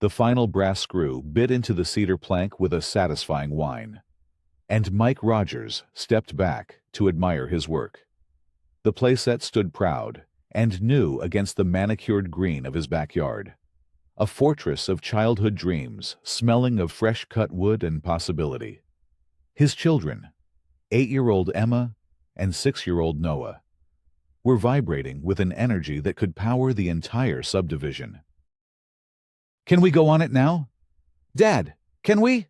The final brass screw bit into the cedar plank with a satisfying whine. And Mike Rogers stepped back to admire his work. The playset stood proud and new against the manicured green of his backyard. A fortress of childhood dreams, smelling of fresh-cut wood and possibility. His children, 8-year-old Emma and 6-year-old Noah, were vibrating with an energy that could power the entire subdivision. "Can we go on it now? Dad, can we?"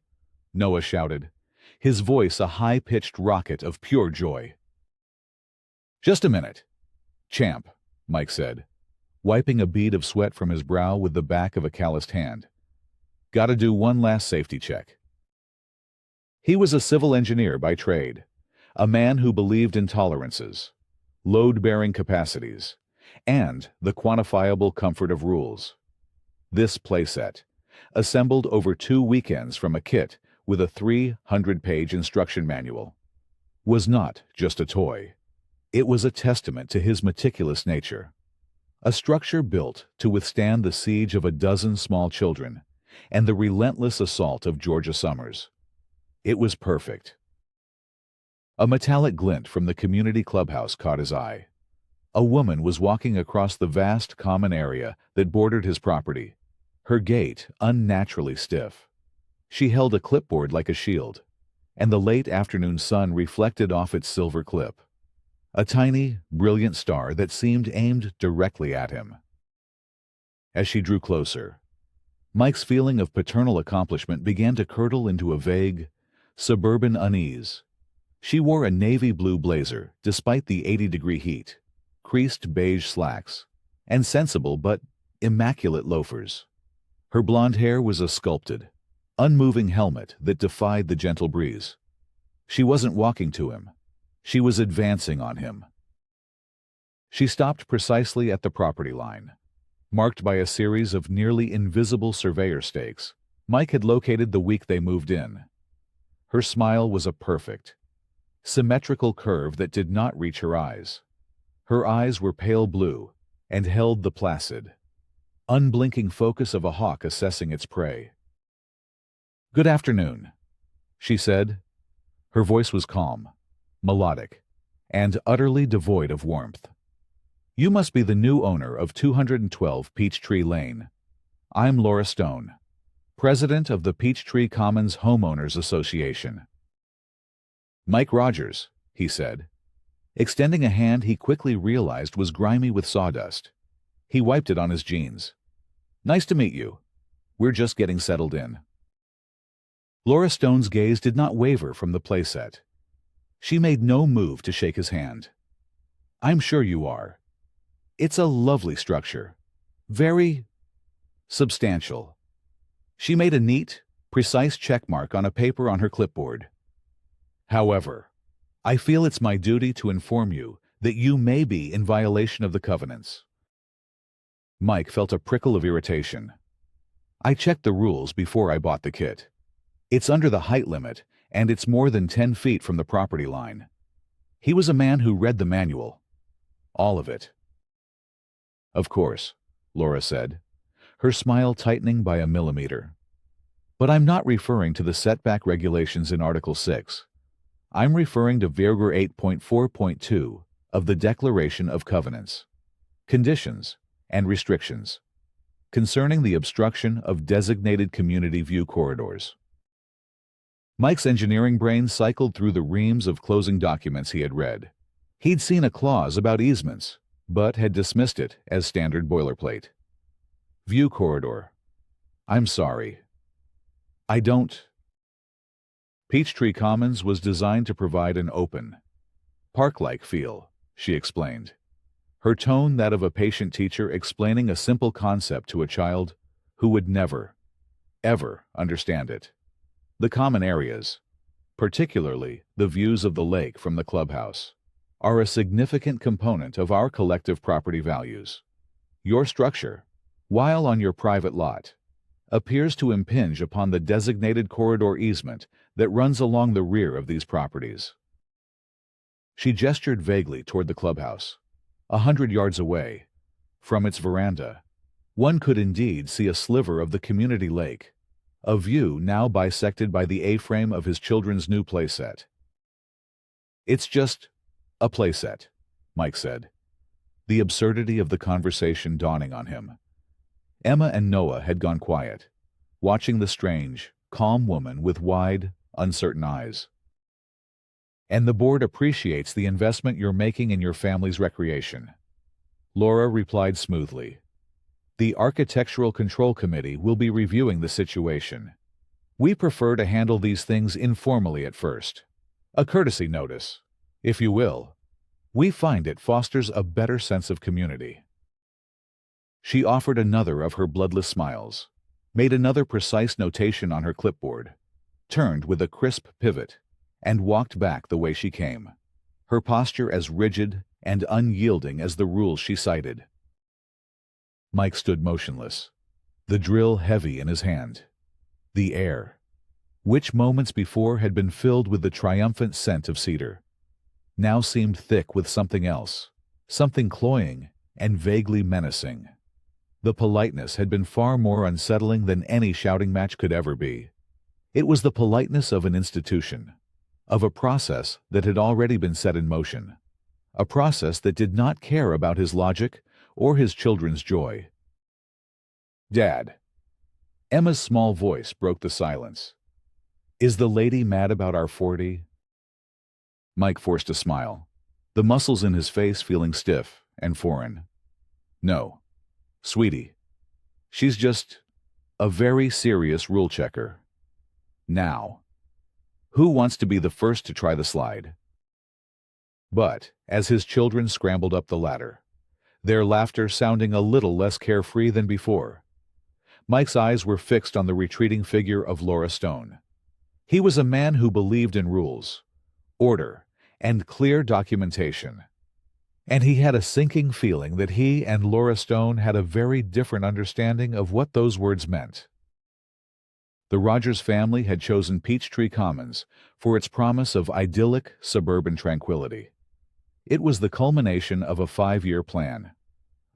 Noah shouted, his voice a high-pitched rocket of pure joy. "Just a minute, champ," Mike said, wiping a bead of sweat from his brow with the back of a calloused hand. "Gotta do one last safety check." He was a civil engineer by trade, a man who believed in tolerances, load-bearing capacities, and the quantifiable comfort of rules. This playset, assembled over 2 weekends from a kit with a 300-page instruction manual, was not just a toy. It was a testament to his meticulous nature. A structure built to withstand the siege of a dozen small children and the relentless assault of Georgia summers. It was perfect. A metallic glint from the community clubhouse caught his eye. A woman was walking across the vast common area that bordered his property, her gait unnaturally stiff. She held a clipboard like a shield, and the late afternoon sun reflected off its silver clip. A tiny, brilliant star that seemed aimed directly at him. As she drew closer, Mike's feeling of paternal accomplishment began to curdle into a vague, suburban unease. She wore a navy blue blazer despite the 80-degree heat, creased beige slacks, and sensible but immaculate loafers. Her blonde hair was a sculpted, unmoving helmet that defied the gentle breeze. She wasn't walking to him. She was advancing on him. She stopped precisely at the property line, marked by a series of nearly invisible surveyor stakes Mike had located the week they moved in. Her smile was a perfect, symmetrical curve that did not reach her eyes. Her eyes were pale blue and held the placid, unblinking focus of a hawk assessing its prey. "Good afternoon," she said. Her voice was calm, melodic, and utterly devoid of warmth. "You must be the new owner of 212 Peachtree Lane. I'm Laura Stone, president of the Peachtree Commons Homeowners Association." "Mike Rogers," he said, extending a hand he quickly realized was grimy with sawdust. He wiped it on his jeans. "Nice to meet you. We're just getting settled in." Laura Stone's gaze did not waver from the playset. She made no move to shake his hand. "I'm sure you are. It's a lovely structure. Very substantial." She made a neat, precise check mark on a paper on her clipboard. "However, I feel it's my duty to inform you that you may be in violation of the covenants." Mike felt a prickle of irritation. "I checked the rules before I bought the kit. It's under the height limit, and it's more than 10 feet from the property line." He was a man who read the manual. All of it. "Of course," Laura said, her smile tightening by a millimeter. "But I'm not referring to the setback regulations in Article 6. I'm referring to Virgor 8.4.2 of the Declaration of Covenants, Conditions, and Restrictions, concerning the obstruction of designated community view corridors." Mike's engineering brain cycled through the reams of closing documents he had read. He'd seen a clause about easements, but had dismissed it as standard boilerplate. View corridor. "I'm sorry. I don't." Peachtree Commons was designed to provide an open, park-like feel, she explained, her tone that of a patient teacher explaining a simple concept to a child who would never, ever understand it. The common areas, particularly the views of the lake from the clubhouse, are a significant component of our collective property values. Your structure, while on your private lot, appears to impinge upon the designated corridor easement that runs along the rear of these properties. She gestured vaguely toward the clubhouse, 100 yards away, from its veranda, One could indeed see a sliver of the community lake, a view now bisected by the A-frame of his children's new playset. "It's just a playset," Mike said, the absurdity of the conversation dawning on him. Emma and Noah had gone quiet, watching the strange, calm woman with wide, uncertain eyes. "And the board appreciates the investment you're making in your family's recreation," Laura replied smoothly. "The Architectural Control Committee will be reviewing the situation. We prefer to handle these things informally at first. A courtesy notice, if you will. We find it fosters a better sense of community." She offered another of her bloodless smiles, made another precise notation on her clipboard, turned with a crisp pivot, and walked back the way she came, her posture as rigid and unyielding as the rules she cited. Mike stood motionless, the drill heavy in his hand. The air, which moments before had been filled with the triumphant scent of cedar, now seemed thick with something else, something cloying and vaguely menacing. The politeness had been far more unsettling than any shouting match could ever be. It was the politeness of an institution, of a process that had already been set in motion, a process that did not care about his logic or his children's joy. "Dad." Emma's small voice broke the silence. "Is the lady mad about our 40? Mike forced a smile, the muscles in his face feeling stiff and foreign. "No, sweetie. She's just a very serious rule checker. Now, who wants to be the first to try the slide?" But, as his children scrambled up the ladder, their laughter sounding a little less carefree than before, Mike's eyes were fixed on the retreating figure of Laura Stone. He was a man who believed in rules, order, and clear documentation. And he had a sinking feeling that he and Laura Stone had a very different understanding of what those words meant. The Rogers family had chosen Peachtree Commons for its promise of idyllic suburban tranquility. It was the culmination of a 5-year plan,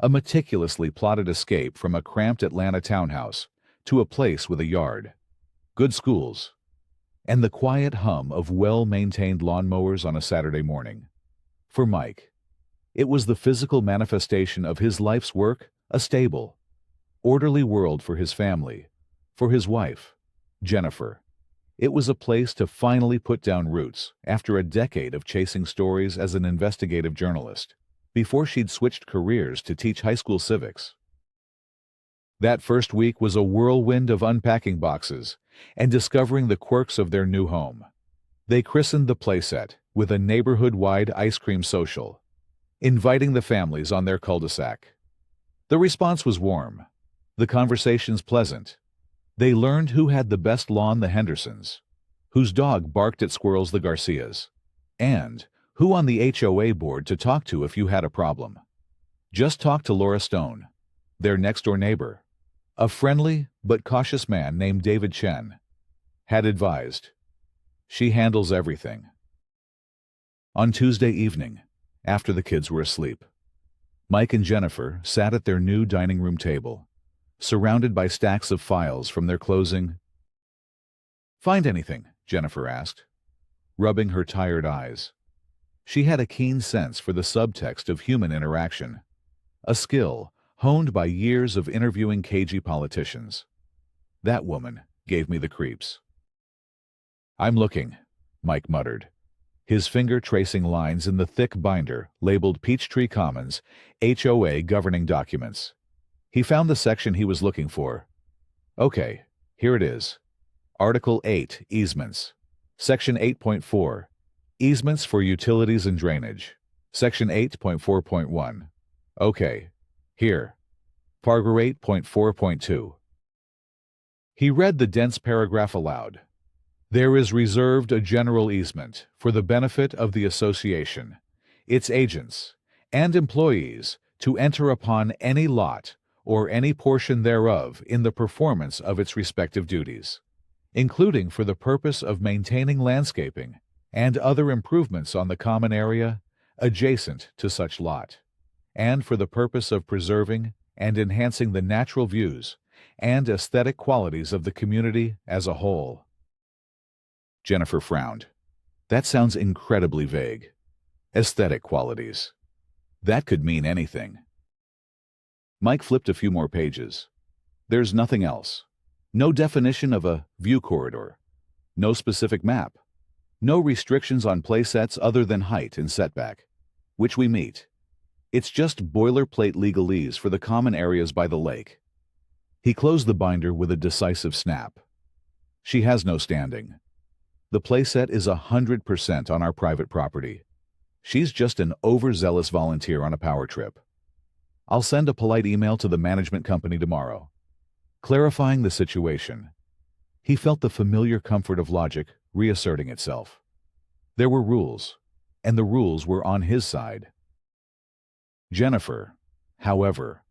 a meticulously plotted escape from a cramped Atlanta townhouse to a place with a yard, good schools, and the quiet hum of well-maintained lawnmowers on a Saturday morning. For Mike, it was the physical manifestation of his life's work, a stable, orderly world for his family, for his wife, Jennifer. It was a place to finally put down roots after a decade of chasing stories as an investigative journalist, before she'd switched careers to teach high school civics. That first week was a whirlwind of unpacking boxes and discovering the quirks of their new home. They christened the playset with a neighborhood-wide ice cream social, inviting the families on their cul-de-sac. The response was warm, the conversations pleasant. They learned who had the best lawn, the Hendersons, whose dog barked at squirrels, the Garcias, and who on the HOA board to talk to if you had a problem. Just talk to Laura Stone, their next-door neighbor. A friendly but cautious man named David Chen had advised. She handles everything. On Tuesday evening, after the kids were asleep, Mike and Jennifer sat at their new dining room table, surrounded by stacks of files from their closing. "Find anything?" Jennifer asked, rubbing her tired eyes. She had a keen sense for the subtext of human interaction, a skill honed by years of interviewing cagey politicians. "That woman gave me the creeps." "I'm looking," Mike muttered, his finger tracing lines in the thick binder labeled Peachtree Commons HOA governing documents. He found the section he was looking for. "Okay, here it is. Article 8, Easements. Section 8.4, Easements for Utilities and Drainage. Section 8.4.1. Okay, here. Paragraph 8.4.2. He read the dense paragraph aloud. "There is reserved a general easement for the benefit of the association, its agents, and employees to enter upon any lot or any portion thereof in the performance of its respective duties, including for the purpose of maintaining landscaping and other improvements on the common area adjacent to such lot, and for the purpose of preserving and enhancing the natural views and aesthetic qualities of the community as a whole. Jennifer frowned. That sounds incredibly vague. Aesthetic qualities. That could mean anything. Mike flipped a few more pages. There's nothing else. No definition of a view corridor. No specific map. No restrictions on playsets other than height and setback, which we meet. It's just boilerplate legalese for the common areas by the lake. He closed the binder with a decisive snap. She has no standing. The playset is 100% on our private property. She's just an overzealous volunteer on a power trip. I'll send a polite email to the management company tomorrow, clarifying the situation. He felt the familiar comfort of logic reasserting itself. There were rules, and the rules were on his side. Jennifer, however,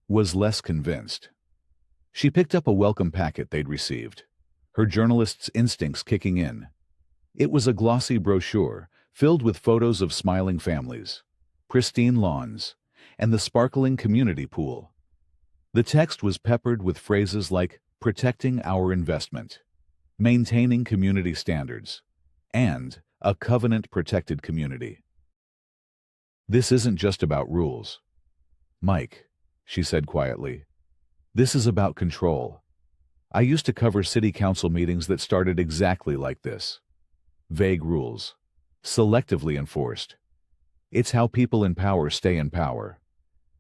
was less convinced. She picked up a welcome packet they'd received, her journalist's instincts kicking in. It was a glossy brochure filled with photos of smiling families, pristine lawns, and the sparkling community pool. The text was peppered with phrases like protecting our investment, maintaining community standards, and a covenant-protected community. This isn't just about rules. Mike, she said quietly, this is about control. I used to cover city council meetings that started exactly like this. Vague rules, selectively enforced. It's how people in power stay in power.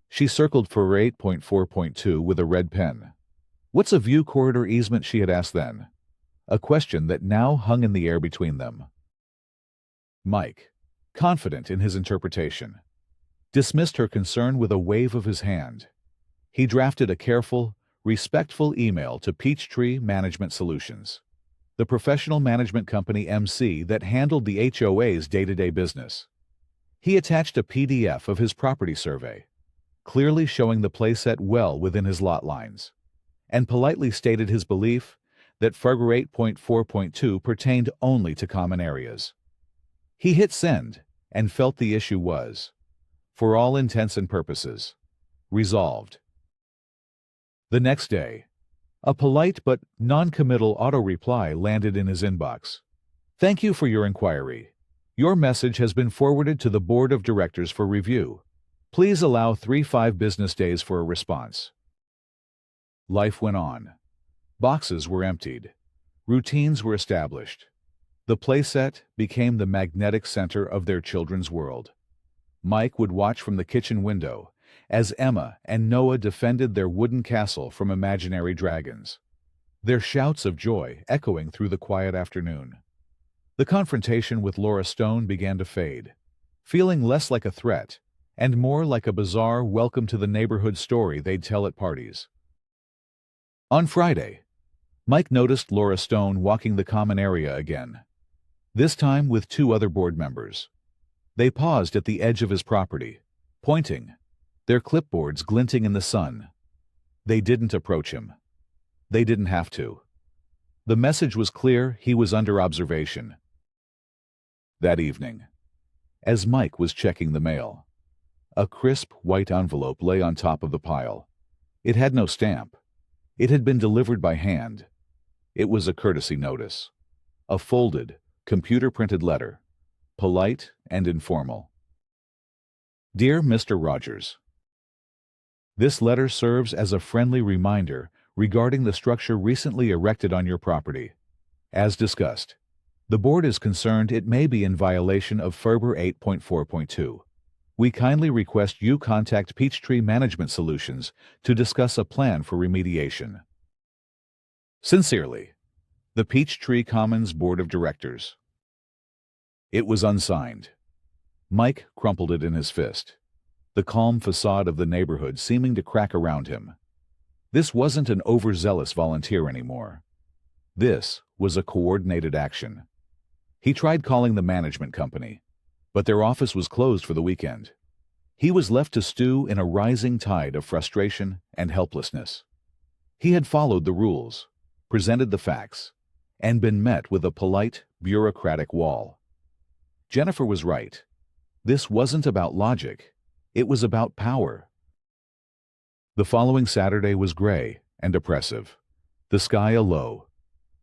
She circled for 8.4.2 with a red pen. What's a view corridor easement, she had asked then, a question that now hung in the air between them. Mike, confident in his interpretation, dismissed her concern with a wave of his hand. He drafted a careful, respectful email to Peachtree Management Solutions, the professional management company MC that handled the HOA's day-to-day business. He attached a PDF of his property survey, clearly showing the playset well within his lot lines, and politely stated his belief that Figure 8.4.2 pertained only to common areas. He hit send and felt the issue was, for all intents and purposes, resolved. The next day, a polite but non-committal auto-reply landed in his inbox. Thank you for your inquiry. Your message has been forwarded to the Board of Directors for review. Please allow 3-5 business days for a response. Life went on. Boxes were emptied. Routines were established. The playset became the magnetic center of their children's world. Mike would watch from the kitchen window as Emma and Noah defended their wooden castle from imaginary dragons, their shouts of joy echoing through the quiet afternoon. The confrontation with Laura Stone began to fade, feeling less like a threat and more like a bizarre welcome to the neighborhood story they'd tell at parties. On Friday, Mike noticed Laura Stone walking the common area again, this time with 2 other board members. They paused at the edge of his property, pointing, their clipboards glinting in the sun. They didn't approach him. They didn't have to. The message was clear: he was under observation. That evening, as Mike was checking the mail, a crisp white envelope lay on top of the pile. It had no stamp. It had been delivered by hand. It was a courtesy notice. A folded, computer-printed letter, polite and informal. Dear Mr. Rogers, this letter serves as a friendly reminder regarding the structure recently erected on your property. As discussed, the board is concerned it may be in violation of Figure 8.4.2. We kindly request you contact Peachtree Management Solutions to discuss a plan for remediation. Sincerely, the Peachtree Commons Board of Directors. It was unsigned. Mike crumpled it in his fist, the calm facade of the neighborhood seeming to crack around him. This wasn't an overzealous volunteer anymore. This was a coordinated action. He tried calling the management company, but their office was closed for the weekend. He was left to stew in a rising tide of frustration and helplessness. He had followed the rules, presented the facts, and been met with a polite, bureaucratic wall. Jennifer was right. This wasn't about logic. It was about power. The following Saturday was gray and oppressive. The sky a low,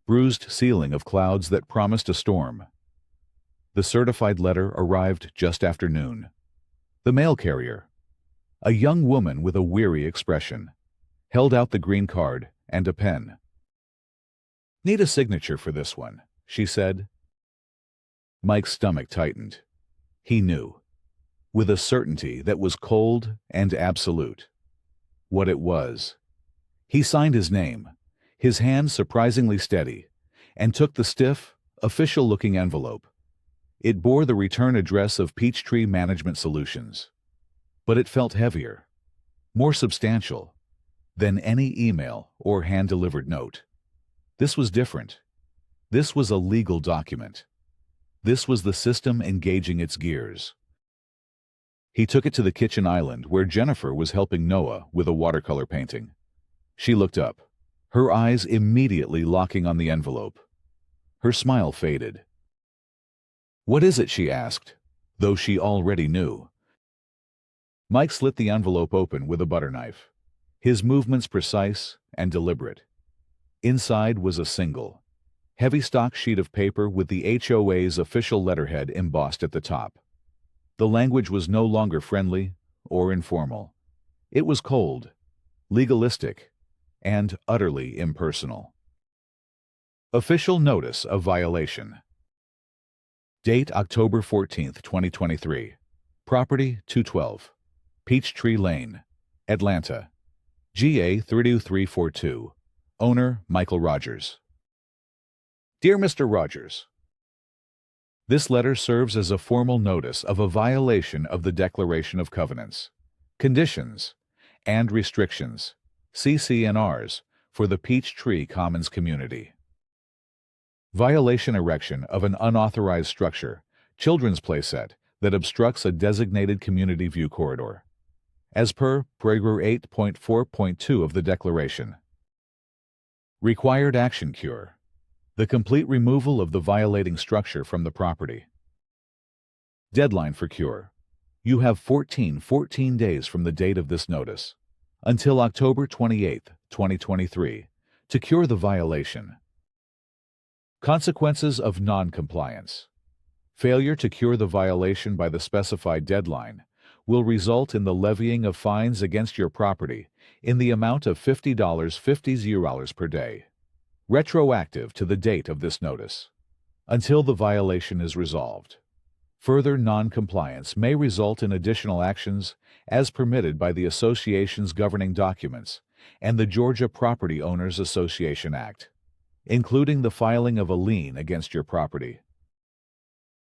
bruised ceiling of clouds that promised a storm. The certified letter arrived just after noon. The mail carrier, a young woman with a weary expression, held out the green card and a pen. "Need a signature for this one," she said. Mike's stomach tightened. He knew, with a certainty that was cold and absolute, what it was. He signed his name, his hand surprisingly steady, and took the stiff, official-looking envelope. It bore the return address of Peachtree Management Solutions. But it felt heavier, more substantial, than any email or hand-delivered note. This was different. This was a legal document. This was the system engaging its gears. He took it to the kitchen island where Jennifer was helping Noah with a watercolor painting. She looked up, her eyes immediately locking on the envelope. Her smile faded. "What is it?" she asked, though she already knew. Mike slit the envelope open with a butter knife, his movements precise and deliberate. Inside was a single, heavy stock sheet of paper with the HOA's official letterhead embossed at the top. The language was no longer friendly or informal. It was cold, legalistic, and utterly impersonal. Official notice of violation. Date October 14th, 2023. Property 212. Peachtree Lane, Atlanta. GA 32342. Owner Michael Rogers. Dear Mr. Rogers, this letter serves as a formal notice of a violation of the Declaration of Covenants, Conditions, and Restrictions, CC&Rs, for the Peachtree Commons community. Violation: erection of an unauthorized structure, children's playset, that obstructs a designated community view corridor, as per paragraph 8.4.2 of the Declaration. Required action: cure. The complete removal of the violating structure from the property. Deadline for cure. You have 14 days from the date of this notice, until October 28, 2023, to cure the violation. Consequences of non-compliance. Failure to cure the violation by the specified deadline will result in the levying of fines against your property in the amount of $50 per day, retroactive to the date of this notice, until the violation is resolved. Further non-compliance may result in additional actions as permitted by the association's governing documents and the Georgia Property Owners Association Act, including the filing of a lien against your property.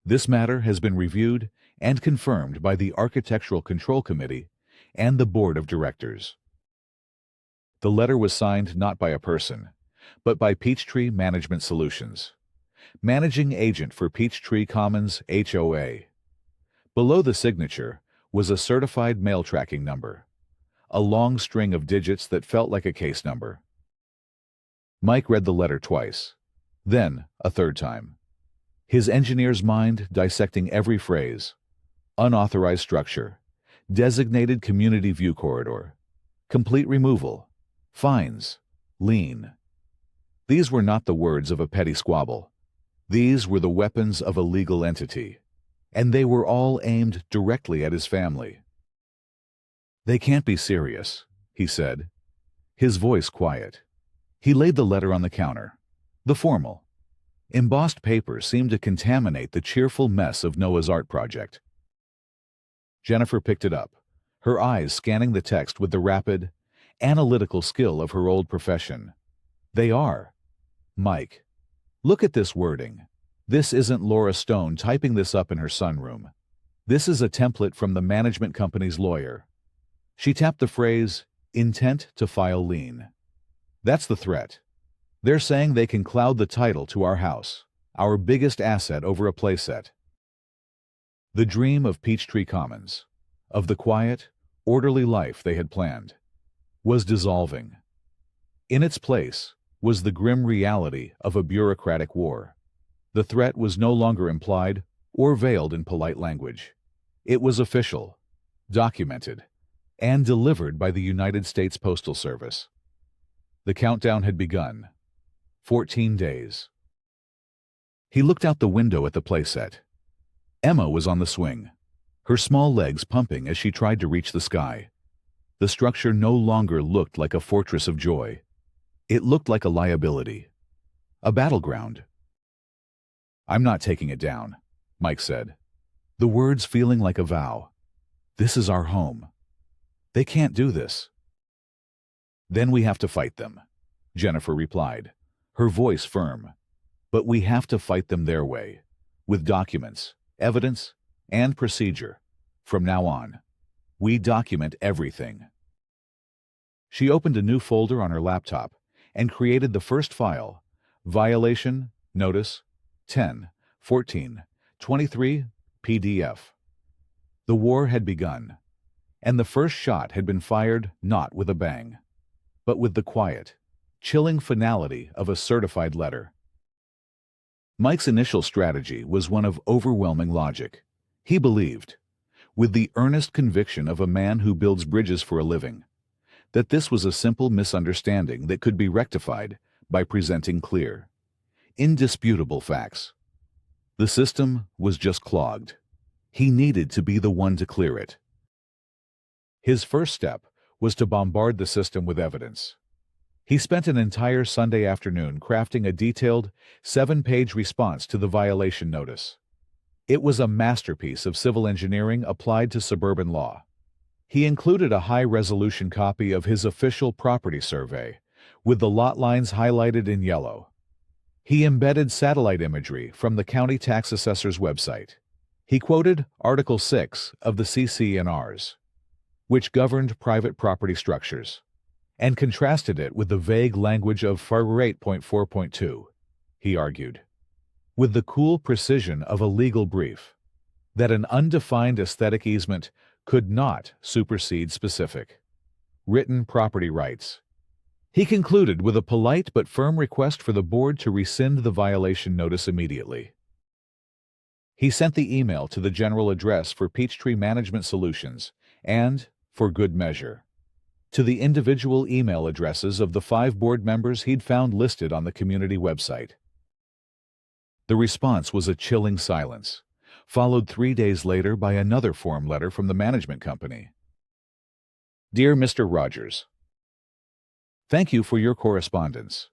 This matter has been reviewed and confirmed by the Architectural Control Committee and the Board of Directors. The letter was signed not by a person, but by Peachtree Management Solutions, managing agent for Peachtree Commons HOA. Below the signature was a certified mail tracking number, a long string of digits that felt like a case number. Mike read the letter twice, then a third time, his engineer's mind dissecting every phrase: unauthorized structure, designated community view corridor, complete removal, fines, lien. These were not the words of a petty squabble. These were the weapons of a legal entity, and they were all aimed directly at his family. "They can't be serious," he said, his voice quiet. He laid the letter on the counter. The formal, embossed paper seemed to contaminate the cheerful mess of Noah's art project. Jennifer picked it up, her eyes scanning the text with the rapid, analytical skill of her old profession. "They are. Mike, look at this wording. This isn't Laura Stone typing this up in her sunroom. This is a template from the management company's lawyer." She tapped the phrase, "intent to file lien." "That's the threat. They're saying they can cloud the title to our house, our biggest asset, over a playset." The dream of Peachtree Commons, of the quiet, orderly life they had planned, was dissolving. In its place was the grim reality of a bureaucratic war. The threat was no longer implied or veiled in polite language. It was official, documented, and delivered by the United States Postal Service. The countdown had begun. 14 days. He looked out the window at the playset. Emma was on the swing, her small legs pumping as she tried to reach the sky. The structure no longer looked like a fortress of joy. It looked like a liability, a battleground. "I'm not taking it down," Mike said, the words feeling like a vow. "This is our home. They can't do this." "Then we have to fight them," Jennifer replied, her voice firm. "But we have to fight them their way, with documents, evidence, and procedure. From now on, we document everything." She opened a new folder on her laptop and created the first file, Violation Notice 10-14-23 PDF. The war had begun, and the first shot had been fired not with a bang, but with the quiet, chilling finality of a certified letter. Mike's initial strategy was one of overwhelming logic. He believed, with the earnest conviction of a man who builds bridges for a living, that this was a simple misunderstanding that could be rectified by presenting clear, indisputable facts. The system was just clogged. He needed to be the one to clear it. His first step was to bombard the system with evidence. He spent an entire Sunday afternoon crafting a detailed, 7-page response to the violation notice. It was a masterpiece of civil engineering applied to suburban law. He included a high-resolution copy of his official property survey, with the lot lines highlighted in yellow. He embedded satellite imagery from the county tax assessor's website. He quoted Article 6 of the CC&Rs, which governed private property structures, and contrasted it with the vague language of FAR 8.4.2, he argued, with the cool precision of a legal brief, that an undefined aesthetic easement could not supersede specific, written property rights. He concluded with a polite but firm request for the board to rescind the violation notice immediately. He sent the email to the general address for Peachtree Management Solutions and, for good measure, to the individual email addresses of the 5 board members he'd found listed on the community website. The response was a chilling silence, followed 3 days later by another form letter from the management company. "Dear Mr. Rogers, thank you for your correspondence.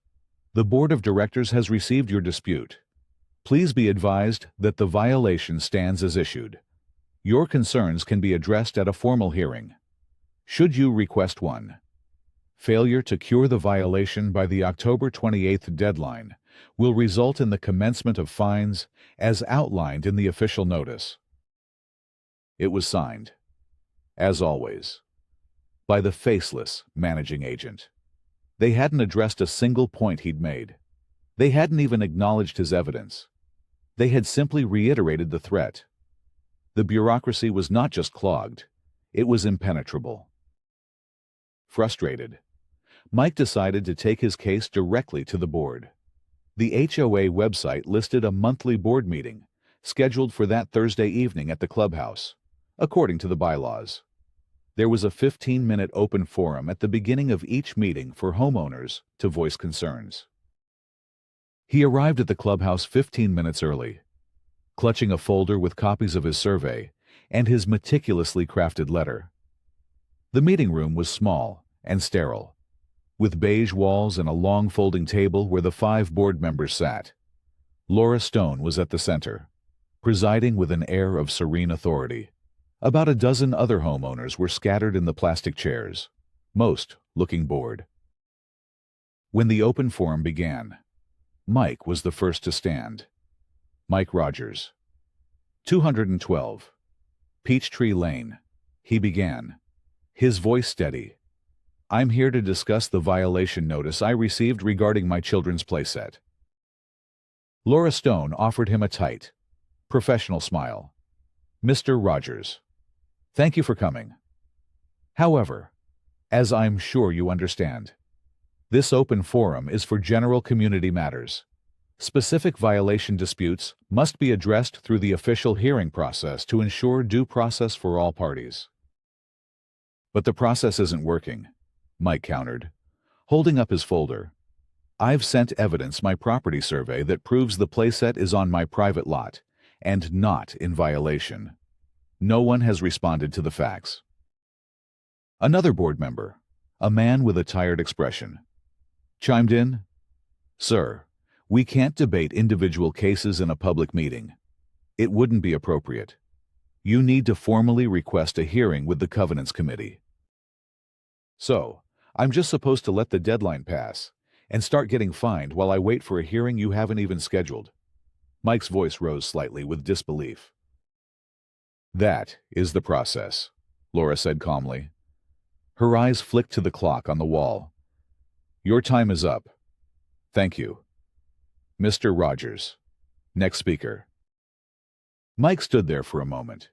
The Board of Directors has received your dispute. Please be advised that the violation stands as issued. Your concerns can be addressed at a formal hearing, should you request one. Failure to cure the violation by the October 28th deadline will result in the commencement of fines as outlined in the official notice." It was signed, as always, by the faceless managing agent. They hadn't addressed a single point he'd made. They hadn't even acknowledged his evidence. They had simply reiterated the threat. The bureaucracy was not just clogged, it was impenetrable. Frustrated, Mike decided to take his case directly to the board. The HOA website listed a monthly board meeting, scheduled for that Thursday evening at the clubhouse, according to the bylaws. There was a 15-minute open forum at the beginning of each meeting for homeowners to voice concerns. He arrived at the clubhouse 15 minutes early, clutching a folder with copies of his survey and his meticulously crafted letter. The meeting room was small and sterile, with beige walls and a long folding table where the 5 board members sat. Laura Stone was at the center, presiding with an air of serene authority. About a dozen other homeowners were scattered in the plastic chairs, most looking bored. When the open forum began, Mike was the first to stand. Mike Rogers. 212. Peachtree Lane, he began, his voice steady. "I'm here to discuss the violation notice I received regarding my children's playset." Laura Stone offered him a tight, professional smile. "Mr. Rogers, thank you for coming. However, as I'm sure you understand, this open forum is for general community matters. Specific violation disputes must be addressed through the official hearing process to ensure due process for all parties." But the process isn't working, Mike countered, holding up his folder. I've sent evidence my property survey that proves the playset is on my private lot and not in violation. No one has responded to the facts. Another board member, a man with a tired expression, chimed in. Sir, we can't debate individual cases in a public meeting. It wouldn't be appropriate. You need to formally request a hearing with the Covenants Committee. So, I'm just supposed to let the deadline pass and start getting fined while I wait for a hearing you haven't even scheduled? Mike's voice rose slightly with disbelief. That is the process, Laura said calmly. Her eyes flicked to the clock on the wall. Your time is up. Thank you. Mr. Rogers. Next speaker. Mike stood there for a moment,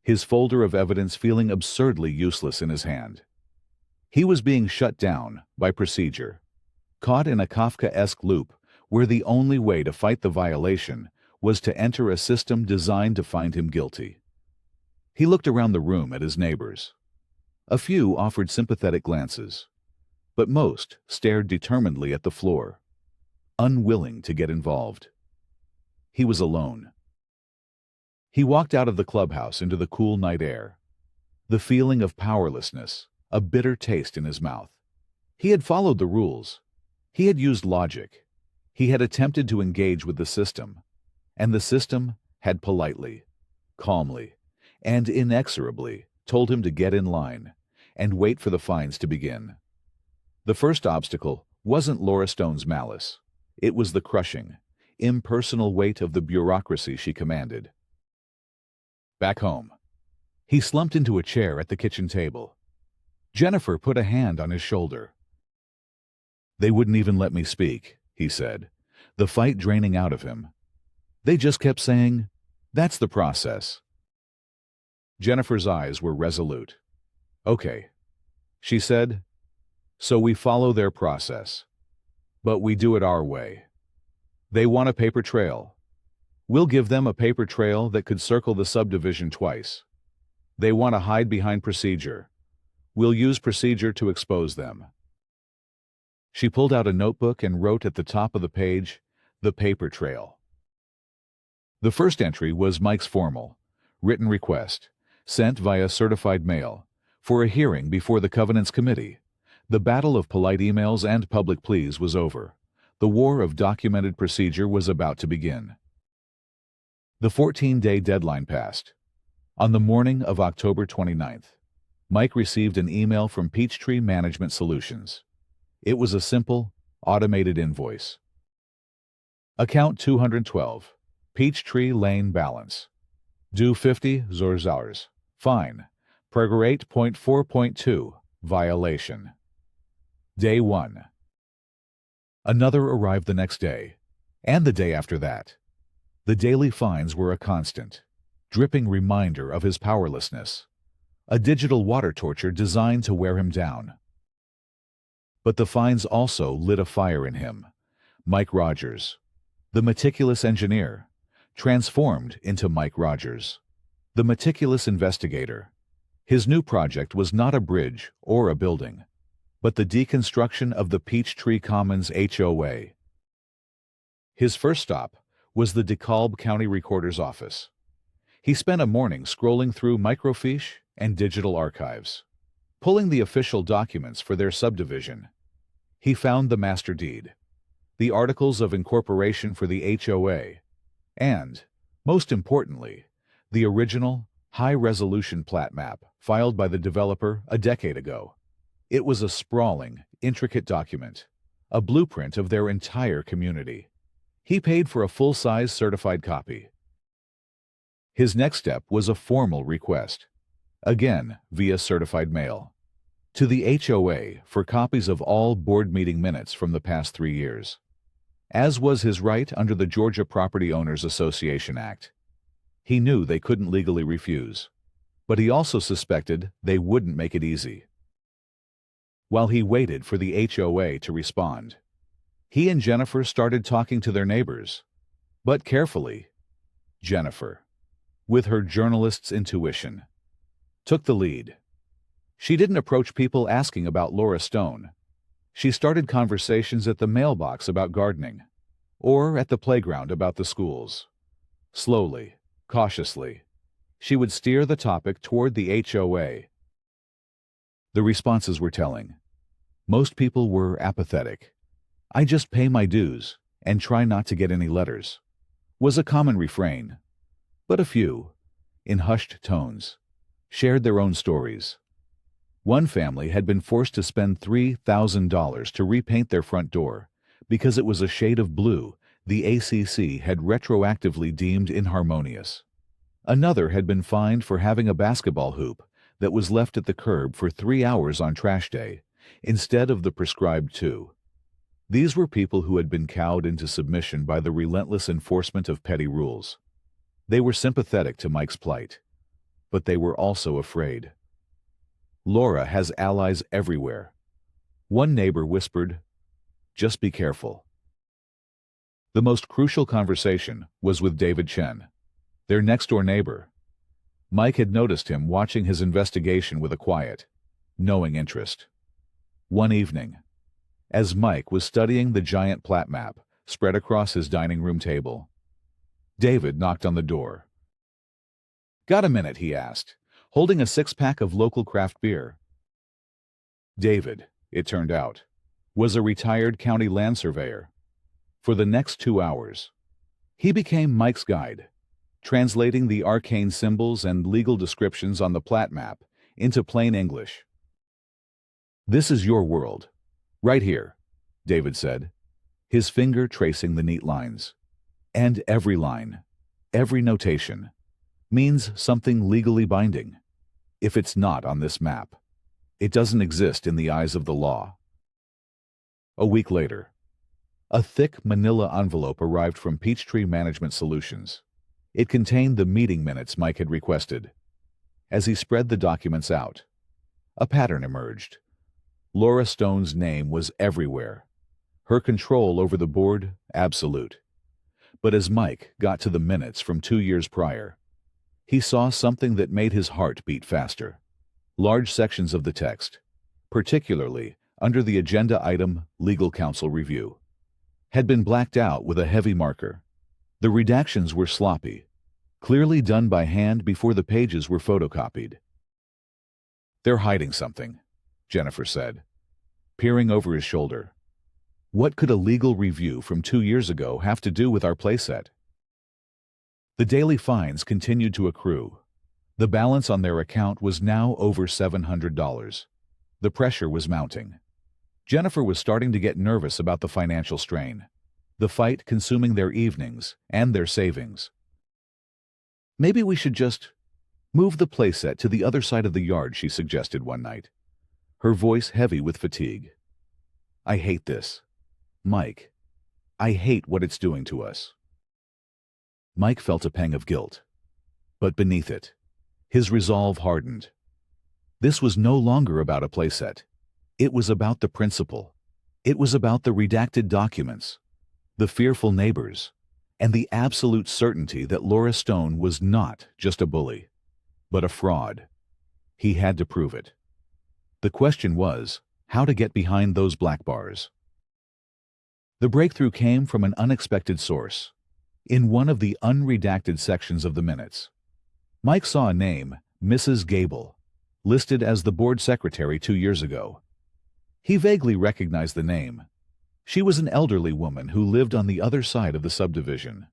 his folder of evidence feeling absurdly useless in his hand. He was being shut down by procedure, caught in a Kafkaesque loop where the only way to fight the violation was to enter a system designed to find him guilty. He looked around the room at his neighbors. A few offered sympathetic glances, but most stared determinedly at the floor, unwilling to get involved. He was alone. He walked out of the clubhouse into the cool night air, the feeling of powerlessness, a bitter taste in his mouth. He had followed the rules. He had used logic. He had attempted to engage with the system, and the system had politely, calmly, and inexorably told him to get in line and wait for the fines to begin. The first obstacle wasn't Laura Stone's malice. It was the crushing, impersonal weight of the bureaucracy she commanded. Back home, he slumped into a chair at the kitchen table. Jennifer put a hand on his shoulder. They wouldn't even let me speak, he said, the fight draining out of him. They just kept saying, that's the process. Jennifer's eyes were resolute. Okay, she said, so we follow their process. But we do it our way. They want a paper trail. We'll give them a paper trail that could circle the subdivision twice. They want to hide behind procedure. We'll use procedure to expose them. She pulled out a notebook and wrote at the top of the page, the paper trail. The first entry was Mike's formal, written request, sent via certified mail, for a hearing before the Covenants Committee. The battle of polite emails and public pleas was over. The war of documented procedure was about to begin. The 14-day deadline passed. On the morning of October 29th, Mike received an email from Peachtree Management Solutions. It was a simple, automated invoice. Account 212, Peachtree Lane balance. Due 50 $. Fine. Paragraph 8.4.2, violation. Day 1. Another arrived the next day, and the day after that. The daily fines were a constant, dripping reminder of his powerlessness, a digital water torture designed to wear him down. But the fines also lit a fire in him. Mike Rogers, the meticulous engineer, transformed into Mike Rogers, the meticulous investigator. His new project was not a bridge or a building, but the deconstruction of the Peachtree Commons HOA. His first stop was the DeKalb County Recorder's office. He spent a morning scrolling through microfiche and digital archives, pulling the official documents for their subdivision. He found the master deed, the articles of incorporation for the HOA, and, most importantly, the original, high-resolution plat map filed by the developer a decade ago. It was a sprawling, intricate document, a blueprint of their entire community. He paid for a full-size certified copy. His next step was a formal request, again via certified mail, to the HOA for copies of all board meeting minutes from the past 3 years, as was his right under the Georgia Property Owners Association Act. He knew they couldn't legally refuse, but he also suspected they wouldn't make it easy. While he waited for the HOA to respond, he and Jennifer started talking to their neighbors, but carefully. Jennifer, with her journalist's intuition, took the lead. She didn't approach people asking about Laura Stone. She started conversations at the mailbox about gardening, or at the playground about the schools. Slowly, cautiously, she would steer the topic toward the HOA. The responses were telling. Most people were apathetic. "I just pay my dues and try not to get any letters," was a common refrain. But a few, in hushed tones, shared their own stories. One family had been forced to spend $3,000 to repaint their front door because it was a shade of blue the ACC had retroactively deemed inharmonious. Another had been fined for having a basketball hoop that was left at the curb for 3 hours on trash day, instead of the prescribed 2. These were people who had been cowed into submission by the relentless enforcement of petty rules. They were sympathetic to Mike's plight, but they were also afraid. "Laura has allies everywhere." One neighbor whispered, "Just be careful." The most crucial conversation was with David Chen, their next-door neighbor. Mike had noticed him watching his investigation with a quiet, knowing interest. One evening, as Mike was studying the giant plat map spread across his dining room table, David knocked on the door. "Got a minute?" he asked, holding a 6-pack of local craft beer. David, it turned out, was a retired county land surveyor. For the next 2 hours, he became Mike's guide, translating the arcane symbols and legal descriptions on the plat map into plain English. "This is your world, right here," David said, his finger tracing the neat lines. "And every line, every notation, means something legally binding. If it's not on this map, it doesn't exist in the eyes of the law." A week later, a thick manila envelope arrived from Peachtree Management Solutions. It contained the meeting minutes Mike had requested. As he spread the documents out, a pattern emerged. Laura Stone's name was everywhere. Her control over the board, absolute. But as Mike got to the minutes from 2 years prior, he saw something that made his heart beat faster. Large sections of the text, particularly under the agenda item Legal Counsel Review, had been blacked out with a heavy marker. The redactions were sloppy, clearly done by hand before the pages were photocopied. "They're hiding something," Jennifer said, peering over his shoulder. "What could a legal review from 2 years ago have to do with our playset?" The daily fines continued to accrue. The balance on their account was now over $700. The pressure was mounting. Jennifer was starting to get nervous about the financial strain, the fight consuming their evenings and their savings. "Maybe we should just move the playset to the other side of the yard," she suggested one night, her voice heavy with fatigue. "I hate this. Mike, I hate what it's doing to us." Mike felt a pang of guilt, but beneath it, his resolve hardened. This was no longer about a playset. It was about the principle. It was about the redacted documents, the fearful neighbors, and the absolute certainty that Laura Stone was not just a bully, but a fraud. He had to prove it. The question was, how to get behind those black bars. The breakthrough came from an unexpected source. In one of the unredacted sections of the minutes, Mike saw a name, Mrs. Gable, listed as the board secretary 2 years ago. He vaguely recognized the name. She was an elderly woman who lived on the other side of the subdivision,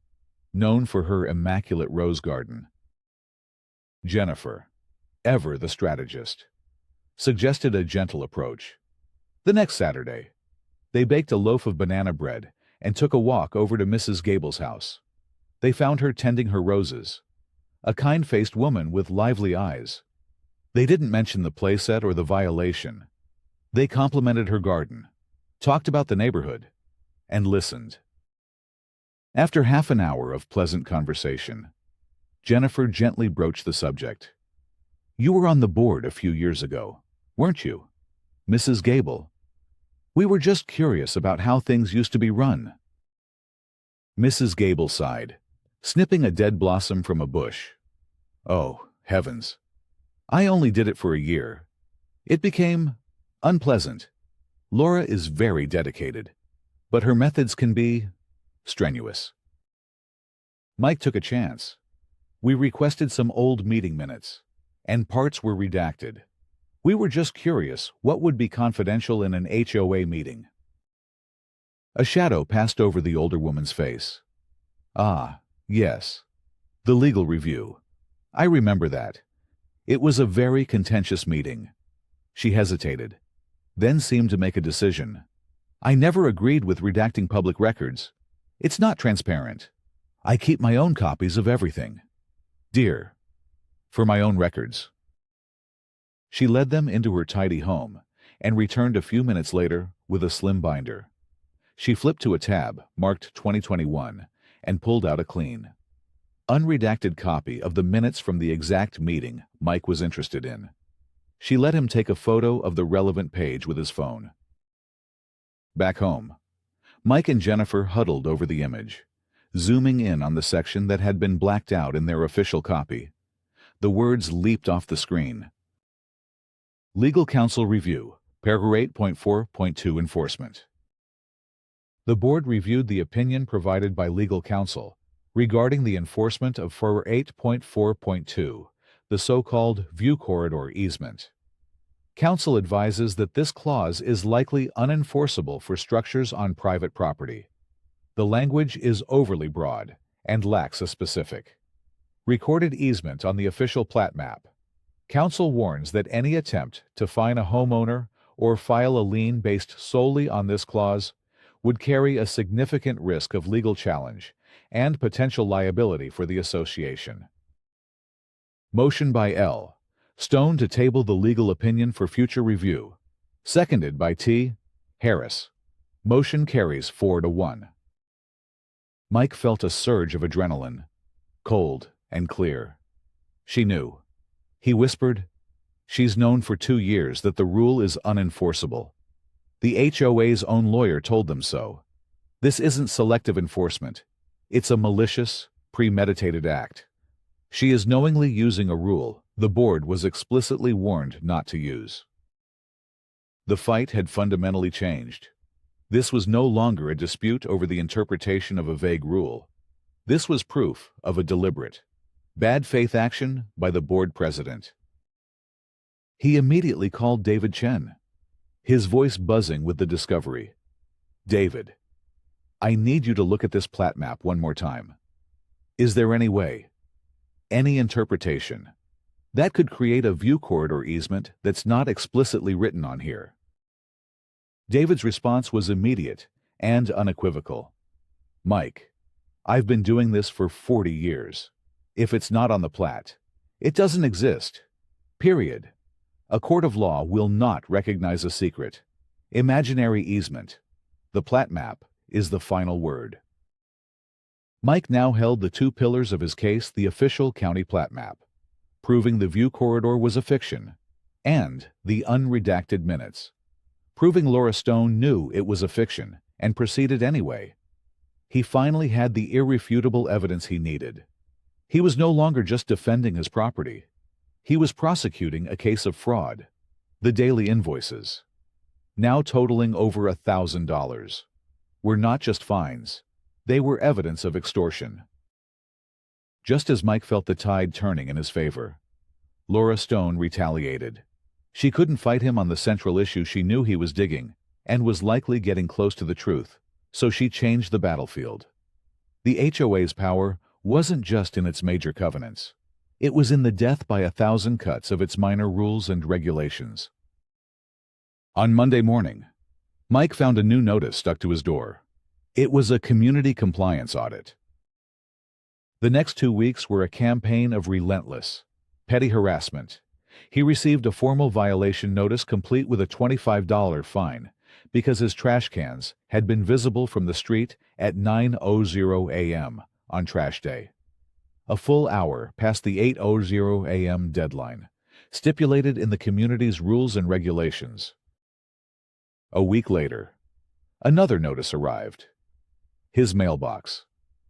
known for her immaculate rose garden. Jennifer, ever the strategist, suggested a gentle approach. The next Saturday, they baked a loaf of banana bread and took a walk over to Mrs. Gable's house. They found her tending her roses, a kind-faced woman with lively eyes. They didn't mention the playset or the violation. They complimented her garden, talked about the neighborhood, and listened. After half an hour of pleasant conversation, Jennifer gently broached the subject. "You were on the board a few years ago, weren't you, Mrs. Gable? We were just curious about how things used to be run." Mrs. Gable sighed, snipping a dead blossom from a bush. "Oh, heavens. I only did it for a year. It became unpleasant. Laura is very dedicated, but her methods can be strenuous. Mike took a chance. We requested some old meeting minutes, and parts were redacted. We were just curious what would be confidential in an HOA meeting. A shadow passed over the older woman's face. Ah, yes. The legal review. I remember that. It was a very contentious meeting. She hesitated, then seemed to make a decision. I never agreed with redacting public records. It's not transparent. I keep my own copies of everything. Dear. For my own records. She led them into her tidy home and returned a few minutes later with a slim binder. She flipped to a tab marked 2021 and pulled out a clean, unredacted copy of the minutes from the exact meeting Mike was interested in. She let him take a photo of the relevant page with his phone. Back home, Mike and Jennifer huddled over the image, zooming in on the section that had been blacked out in their official copy. The words leaped off the screen. Legal Counsel Review, Paragraph 8.4.2 Enforcement. The board reviewed the opinion provided by legal counsel regarding the enforcement of Paragraph 8.4.2, the so-called view corridor easement. Counsel advises that this clause is likely unenforceable for structures on private property. The language is overly broad and lacks a specific, recorded easement on the official plat map. Counsel warns that any attempt to fine a homeowner or file a lien based solely on this clause would carry a significant risk of legal challenge and potential liability for the association. Motion by L. Stone to table the legal opinion for future review. Seconded by T. Harris. Motion carries 4-1. Mike felt a surge of adrenaline, cold and clear. She knew. He whispered, "She's known for 2 years that the rule is unenforceable. The HOA's own lawyer told them so. This isn't selective enforcement. It's a malicious, premeditated act. She is knowingly using a rule the board was explicitly warned not to use." The fight had fundamentally changed. This was no longer a dispute over the interpretation of a vague rule. This was proof of a deliberate, bad faith action by the board president. He immediately called David Chen, his voice buzzing with the discovery. "David, I need you to look at this plat map one more time. Is there any way, any interpretation, that could create a view corridor easement that's not explicitly written on here?" David's response was immediate and unequivocal. "Mike, I've been doing this for 40 years. If it's not on the plat, it doesn't exist. Period. A court of law will not recognize a secret, imaginary easement. The plat map is the final word." Mike now held the 2 pillars of his case: the official county plat map, proving the view corridor was a fiction, and the unredacted minutes, proving Laura Stone knew it was a fiction and proceeded anyway. He finally had the irrefutable evidence he needed. He was no longer just defending his property. He was prosecuting a case of fraud. The daily invoices, now totaling over $1,000, were not just fines. They were evidence of extortion. Just as Mike felt the tide turning in his favor, Laura Stone retaliated. She couldn't fight him on the central issue she knew he was digging, and was likely getting close to the truth, so she changed the battlefield. The HOA's power wasn't just in its major covenants. It was in the death by 1,000 cuts of its minor rules and regulations. On Monday morning, Mike found a new notice stuck to his door. It was a community compliance audit. The next 2 weeks were a campaign of relentless, petty harassment. He received a formal violation notice complete with a $25 fine because his trash cans had been visible from the street at 9:00 a.m. on trash day, a full hour past the 8:00 a.m. deadline, stipulated in the community's rules and regulations. A week later, another notice arrived. His mailbox,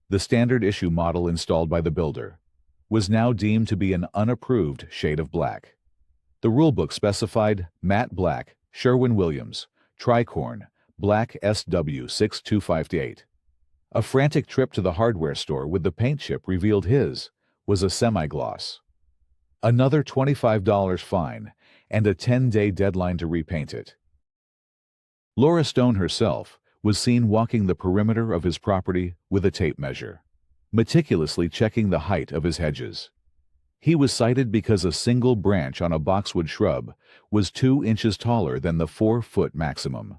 the standard issue model installed by the builder, was now deemed to be an unapproved shade of black. The rulebook specified matte black, Sherwin-Williams, tricorn, black SW6258. A frantic trip to the hardware store with the paint chip revealed his was a semi-gloss. Another $25 fine and a 10-day deadline to repaint it. Laura Stone herself was seen walking the perimeter of his property with a tape measure, meticulously checking the height of his hedges. He was cited because a single branch on a boxwood shrub was 2 inches taller than the 4-foot maximum.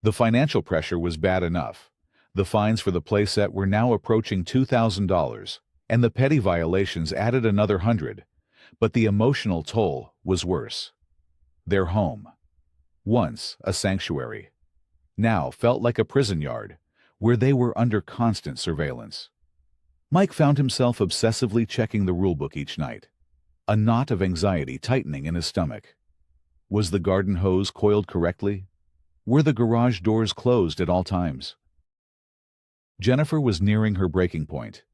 The financial pressure was bad enough. The fines for the playset were now approaching $2,000, and the petty violations added another $100, but the emotional toll was worse. Their home, once a sanctuary, now felt like a prison yard, where they were under constant surveillance. Mike found himself obsessively checking the rulebook each night, a knot of anxiety tightening in his stomach. Was the garden hose coiled correctly? Were the garage doors closed at all times? Jennifer was nearing her breaking point.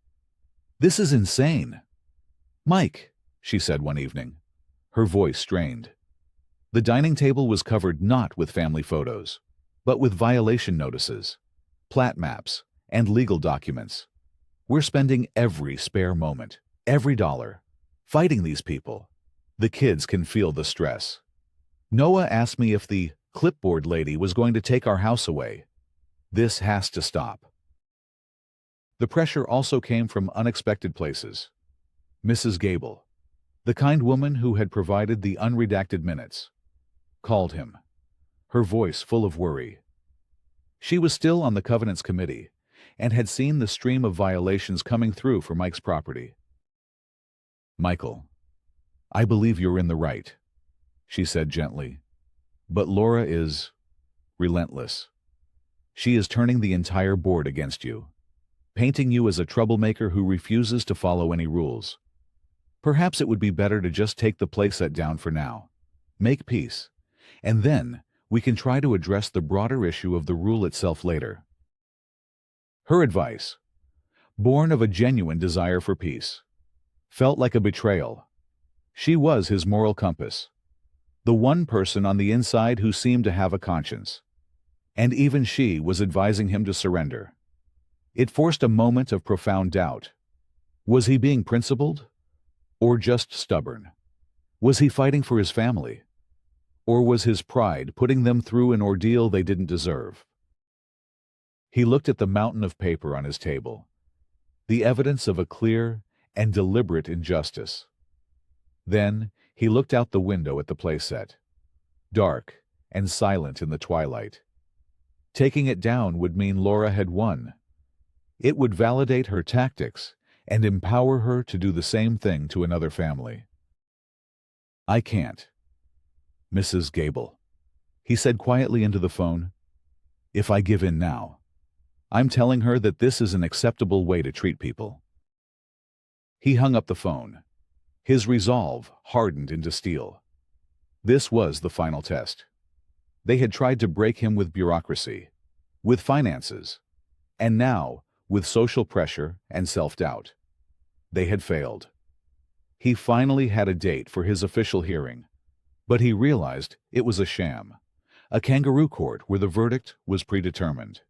"This is insane." "Mike," she said one evening, her voice strained. The dining table was covered not with family photos, but with violation notices, plat maps, and legal documents. We're spending every spare moment, every dollar, fighting these people. The kids can feel the stress. Noah asked me if the clipboard lady was going to take our house away. This has to stop. The pressure also came from unexpected places. Mrs. Gable, the kind woman who had provided the unredacted minutes, called him, her voice full of worry. She was still on the Covenants Committee and had seen the stream of violations coming through for Mike's property. "Michael, I believe you're in the right," she said gently. "But Laura is relentless. She is turning the entire board against you, painting you as a troublemaker who refuses to follow any rules. Perhaps it would be better to just take the playset down for now, make peace, and then we can try to address the broader issue of the rule itself later." Her advice, born of a genuine desire for peace, felt like a betrayal. She was his moral compass, the one person on the inside who seemed to have a conscience, and even she was advising him to surrender. It forced a moment of profound doubt. Was he being principled, or just stubborn? Was he fighting for his family, or was his pride putting them through an ordeal they didn't deserve? He looked at the mountain of paper on his table, the evidence of a clear and deliberate injustice. Then he looked out the window at the playset, dark and silent in the twilight. Taking it down would mean Laura had won. It would validate her tactics and empower her to do the same thing to another family. "I can't, Mrs. Gable," he said quietly into the phone. "If I give in now, I'm telling her that this is an acceptable way to treat people." He hung up the phone. His resolve hardened into steel. This was the final test. They had tried to break him with bureaucracy, with finances, and now with social pressure and self-doubt. They had failed. He finally had a date for his official hearing, but he realized it was a sham, a kangaroo court where the verdict was predetermined.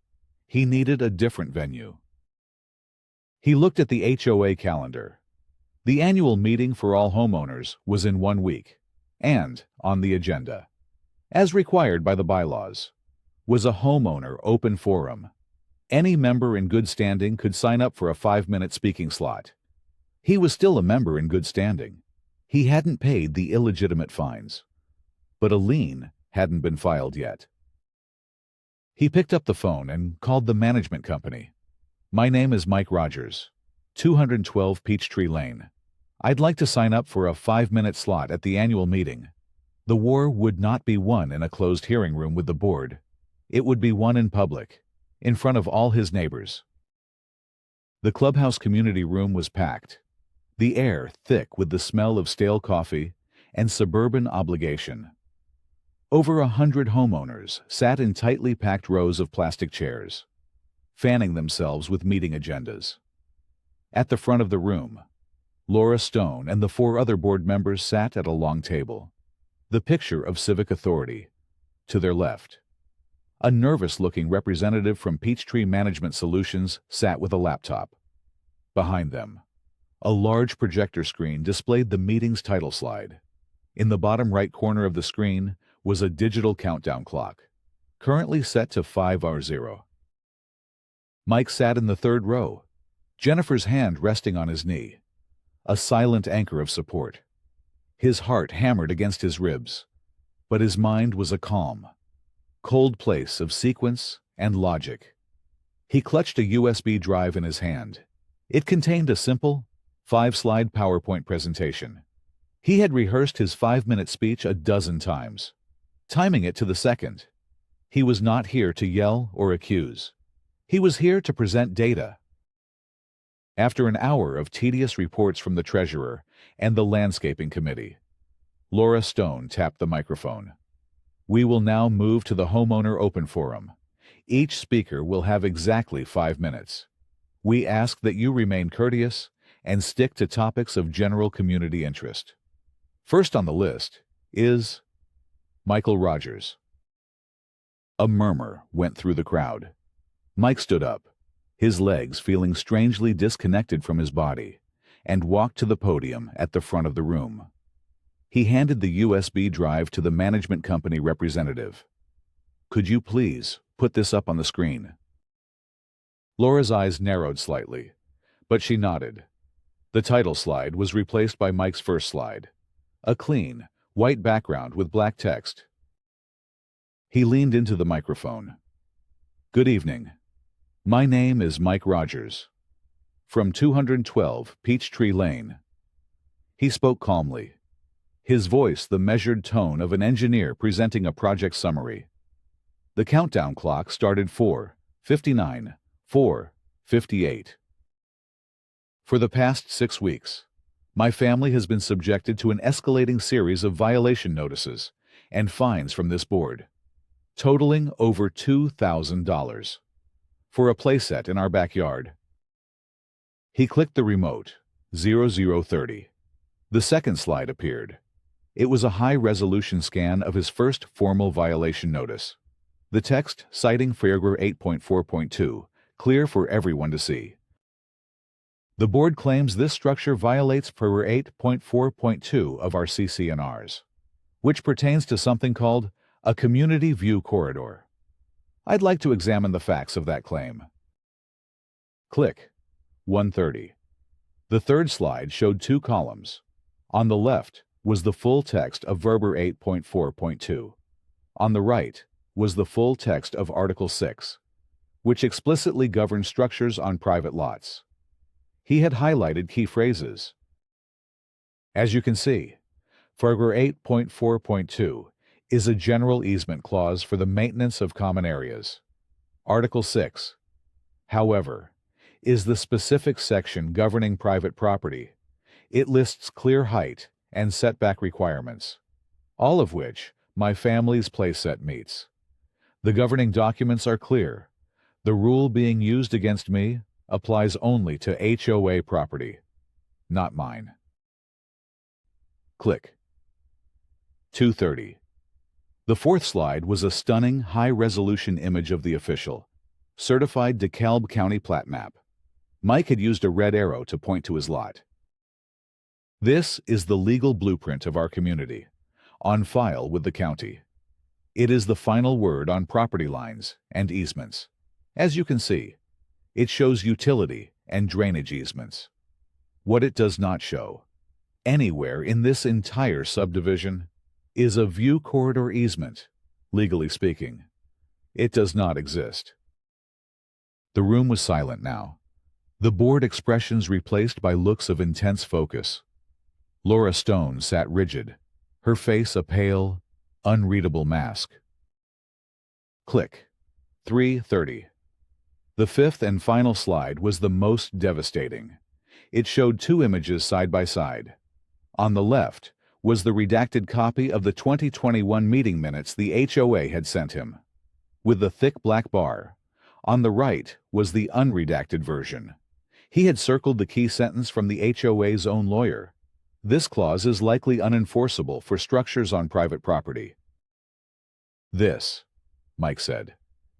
He needed a different venue. He looked at the HOA calendar. The annual meeting for all homeowners was in 1 week, and on the agenda, as required by the bylaws, was a homeowner open forum. Any member in good standing could sign up for a 5-minute speaking slot. He was still a member in good standing. He hadn't paid the illegitimate fines, but a lien hadn't been filed yet. He picked up the phone and called the management company. "My name is Mike Rogers, 212 Peachtree Lane. I'd like to sign up for a 5-minute slot at the annual meeting." The war would not be won in a closed hearing room with the board. It would be won in public, in front of all his neighbors. The clubhouse community room was packed, the air thick with the smell of stale coffee and suburban obligation. Over 100 homeowners sat in tightly packed rows of plastic chairs, fanning themselves with meeting agendas. At the front of the room, Laura Stone and the 4 other board members sat at a long table. The picture of civic authority. To their left, a nervous-looking representative from Peachtree Management Solutions sat with a laptop. Behind them, a large projector screen displayed the meeting's title slide. In the bottom right corner of the screen was a digital countdown clock, currently set to 5:00. Mike sat in the 3rd row, Jennifer's hand resting on his knee, a silent anchor of support. His heart hammered against his ribs, but his mind was a calm, cold place of sequence and logic. He clutched a USB drive in his hand. It contained a simple, 5-slide PowerPoint presentation. He had rehearsed his 5-minute speech a dozen times, timing it to the second. He was not here to yell or accuse. He was here to present data. After an hour of tedious reports from the treasurer and the landscaping committee, Laura Stone tapped the microphone. We will now move to the homeowner open forum. Each speaker will have exactly 5 minutes. We ask that you remain courteous and stick to topics of general community interest. First on the list is Michael Rogers. A murmur went through the crowd. Mike stood up, his legs feeling strangely disconnected from his body, and walked to the podium at the front of the room. He handed the USB drive to the management company representative. Could you please put this up on the screen? Laura's eyes narrowed slightly, but she nodded. The title slide was replaced by Mike's first slide, a clean, white background with black text. He leaned into the microphone. Good evening. My name is Mike Rogers, from 212 Peachtree Lane. He spoke calmly, his voice the measured tone of an engineer presenting a project summary. The countdown clock started 4:59, 4:58. For the past 6 weeks, my family has been subjected to an escalating series of violation notices and fines from this board, totaling over $2,000, for a playset in our backyard. He clicked the remote, 0030. The second slide appeared. It was a high-resolution scan of his first formal violation notice. The text citing FOA 8.4.2, clear for everyone to see. The board claims this structure violates FOA 8.4.2 of our CC&Rs, which pertains to something called a community view corridor. I'd like to examine the facts of that claim. Click. 130. The third slide showed 2 columns. On the left was the full text of FOA 8.4.2. On the right was the full text of Article 6, which explicitly governs structures on private lots. He had highlighted key phrases. As you can see, FOA 8.4.2 is a general easement clause for the maintenance of common areas. Article 6, however, is the specific section governing private property. It lists clear height and setback requirements, all of which my family's playset meets. The governing documents are clear. The rule being used against me applies only to HOA property, not mine. Click. 230. The fourth slide was a stunning, high-resolution image of the official, certified DeKalb County plat map. Mike had used a red arrow to point to his lot. This is the legal blueprint of our community, on file with the county. It is the final word on property lines and easements. As you can see, it shows utility and drainage easements. What it does not show, anywhere in this entire subdivision, is a view corridor easement. Legally speaking, it does not exist. The room was silent now, the bored expressions replaced by looks of intense focus. Laura Stone sat rigid, her face a pale, unreadable mask. Click. 330. The fifth and final slide was the most devastating. It showed 2 images side by side. On the left was the redacted copy of the 2021 meeting minutes the HOA had sent him, with the thick black bar. On the right was the unredacted version. He had circled the key sentence from the HOA's own lawyer. This clause is likely unenforceable for structures on private property. This, Mike said,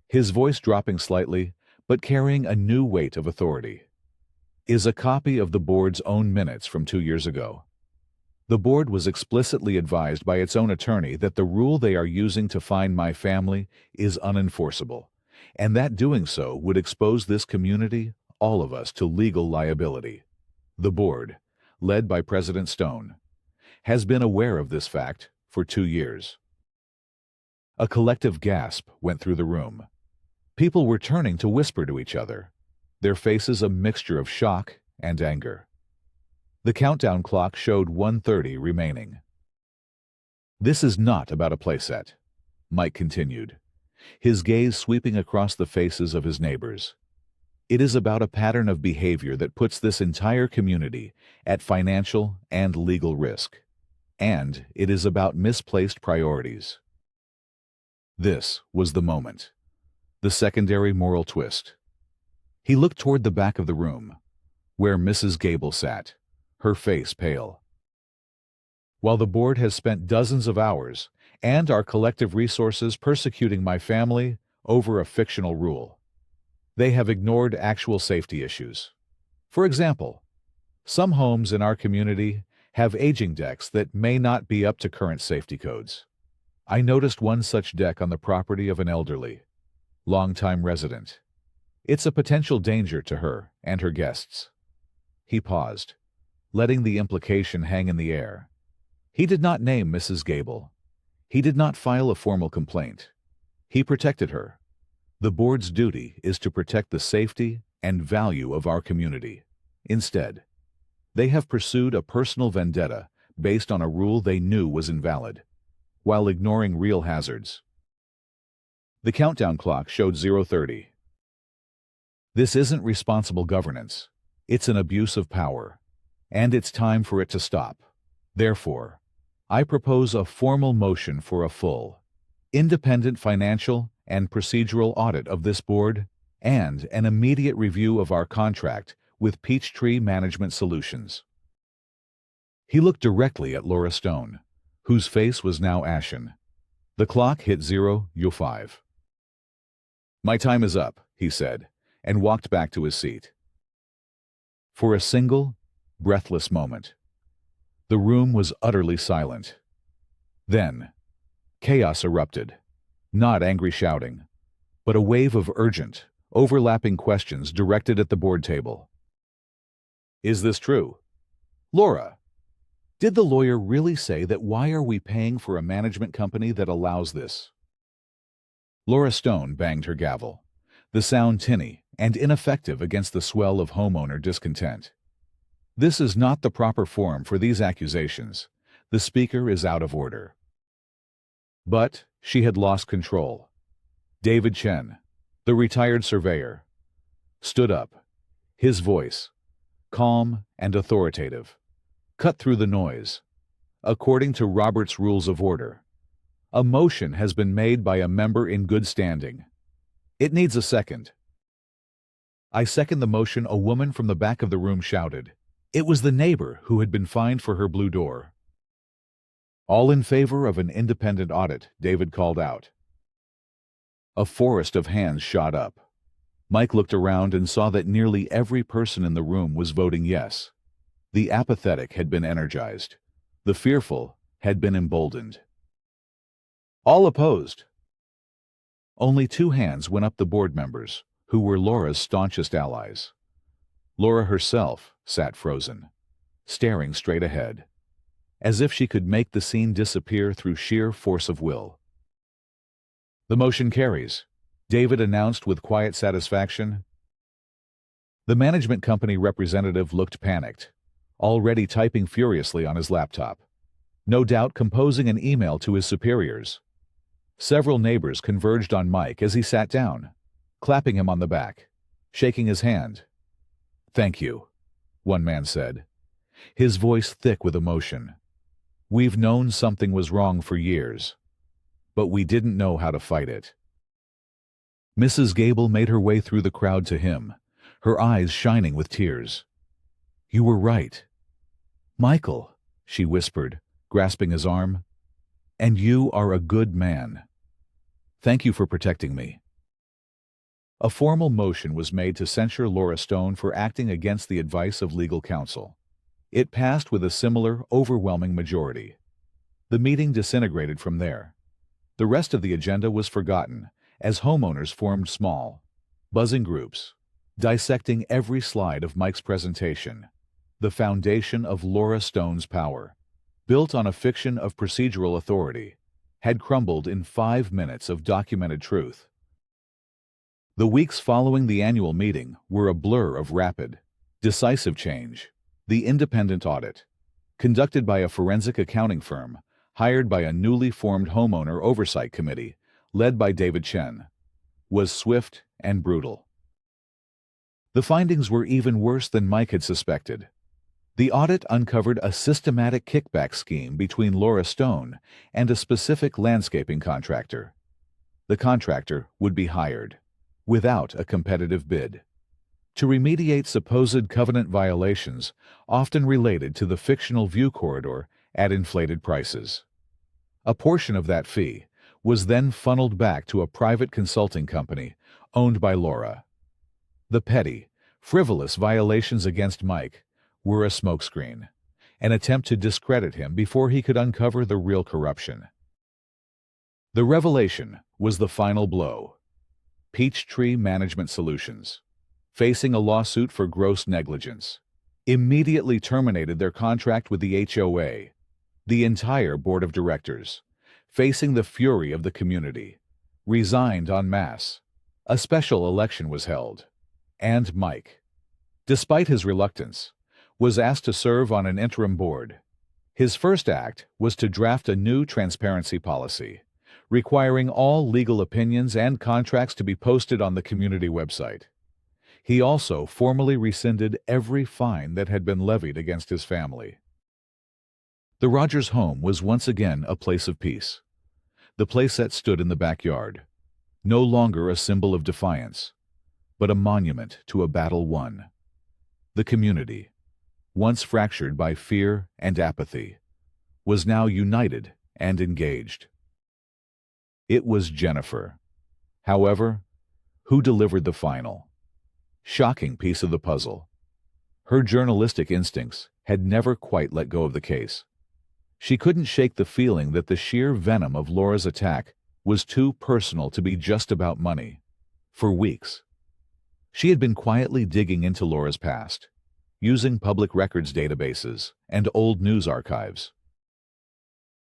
his voice dropping slightly, but carrying a new weight of authority, is a copy of the board's own minutes from 2 years ago. The board was explicitly advised by its own attorney that the rule they are using to fine my family is unenforceable, and that doing so would expose this community, all of us, to legal liability. The board, led by President Stone, has been aware of this fact for 2 years. A collective gasp went through the room. People were turning to whisper to each other, their faces a mixture of shock and anger. The countdown clock showed 1:30 remaining. This is not about a playset, Mike continued, his gaze sweeping across the faces of his neighbors. It is about a pattern of behavior that puts this entire community at financial and legal risk. And it is about misplaced priorities. This was the moment. The secondary moral twist. He looked toward the back of the room, where Mrs. Gable sat, her face pale. While the board has spent dozens of hours and our collective resources persecuting my family over a fictional rule, they have ignored actual safety issues. For example, some homes in our community have aging decks that may not be up to current safety codes. I noticed one such deck on the property of an elderly, longtime resident. It's a potential danger to her and her guests. He paused, letting the implication hang in the air. He did not name Mrs. Gable. He did not file a formal complaint. He protected her. The board's duty is to protect the safety and value of our community. Instead, they have pursued a personal vendetta based on a rule they knew was invalid, while ignoring real hazards. The countdown clock showed 0:30. This isn't responsible governance. It's an abuse of power, and it's time for it to stop. Therefore, I propose a formal motion for a full, independent financial and procedural audit of this board and an immediate review of our contract with Peachtree Management Solutions. He looked directly at Laura Stone, whose face was now ashen. The clock hit 0:05. My time is up, he said, and walked back to his seat. For a single, breathless moment, the room was utterly silent. Then, chaos erupted, not angry shouting, but a wave of urgent, overlapping questions directed at the board table. Is this true? Laura, did the lawyer really say that? Why are we paying for a management company that allows this? Laura Stone banged her gavel, the sound tinny and ineffective against the swell of homeowner discontent. This is not the proper forum for these accusations. The speaker is out of order. But she had lost control. David Chen, the retired surveyor, stood up, his voice, calm and authoritative, cut through the noise. According to Robert's Rules of Order, a motion has been made by a member in good standing. It needs a second. I second the motion, a woman from the back of the room shouted. It was the neighbor who had been fined for her blue door. All in favor of an independent audit, David called out. A forest of hands shot up. Mike looked around and saw that nearly every person in the room was voting yes. The apathetic had been energized. The fearful had been emboldened. All opposed. Only 2 hands went up, the board members, who were Laura's staunchest allies. Laura herself sat frozen, staring straight ahead, as if she could make the scene disappear through sheer force of will. The motion carries, David announced with quiet satisfaction. The management company representative looked panicked, already typing furiously on his laptop, no doubt composing an email to his superiors. Several neighbors converged on Mike as he sat down, clapping him on the back, shaking his hand. Thank you, one man said, his voice thick with emotion. We've known something was wrong for years, but we didn't know how to fight it. Mrs. Gable made her way through the crowd to him, her eyes shining with tears. "You were right." "Michael," she whispered, grasping his arm, "and you are a good man. Thank you for protecting me." A formal motion was made to censure Laura Stone for acting against the advice of legal counsel. It passed with a similar, overwhelming majority. The meeting disintegrated from there. The rest of the agenda was forgotten, as homeowners formed small, buzzing groups, dissecting every slide of Mike's presentation. The foundation of Laura Stone's power, built on a fiction of procedural authority, had crumbled in 5 minutes of documented truth. The weeks following the annual meeting were a blur of rapid, decisive change. The independent audit, conducted by a forensic accounting firm, hired by a newly formed homeowner oversight committee, led by David Chen, was swift and brutal. The findings were even worse than Mike had suspected. The audit uncovered a systematic kickback scheme between Laura Stone and a specific landscaping contractor. The contractor would be hired, without a competitive bid, to remediate supposed covenant violations often related to the fictional view corridor at inflated prices. A portion of that fee was then funneled back to a private consulting company owned by Laura. The petty, frivolous violations against Mike were a smokescreen, an attempt to discredit him before he could uncover the real corruption. The revelation was the final blow. Peachtree Management Solutions, facing a lawsuit for gross negligence, immediately terminated their contract with the HOA. The entire board of directors, facing the fury of the community, resigned en masse. A special election was held, and Mike, despite his reluctance, was asked to serve on an interim board. His first act was to draft a new transparency policy, requiring all legal opinions and contracts to be posted on the community website. He also formally rescinded every fine that had been levied against his family. The Rogers home was once again a place of peace. The playset stood in the backyard, no longer a symbol of defiance, but a monument to a battle won. The community, once fractured by fear and apathy, was now united and engaged. It was Jennifer, however, who delivered the final, shocking piece of the puzzle. Her journalistic instincts had never quite let go of the case. She couldn't shake the feeling that the sheer venom of Laura's attack was too personal to be just about money. For weeks, she had been quietly digging into Laura's past, using public records databases and old news archives.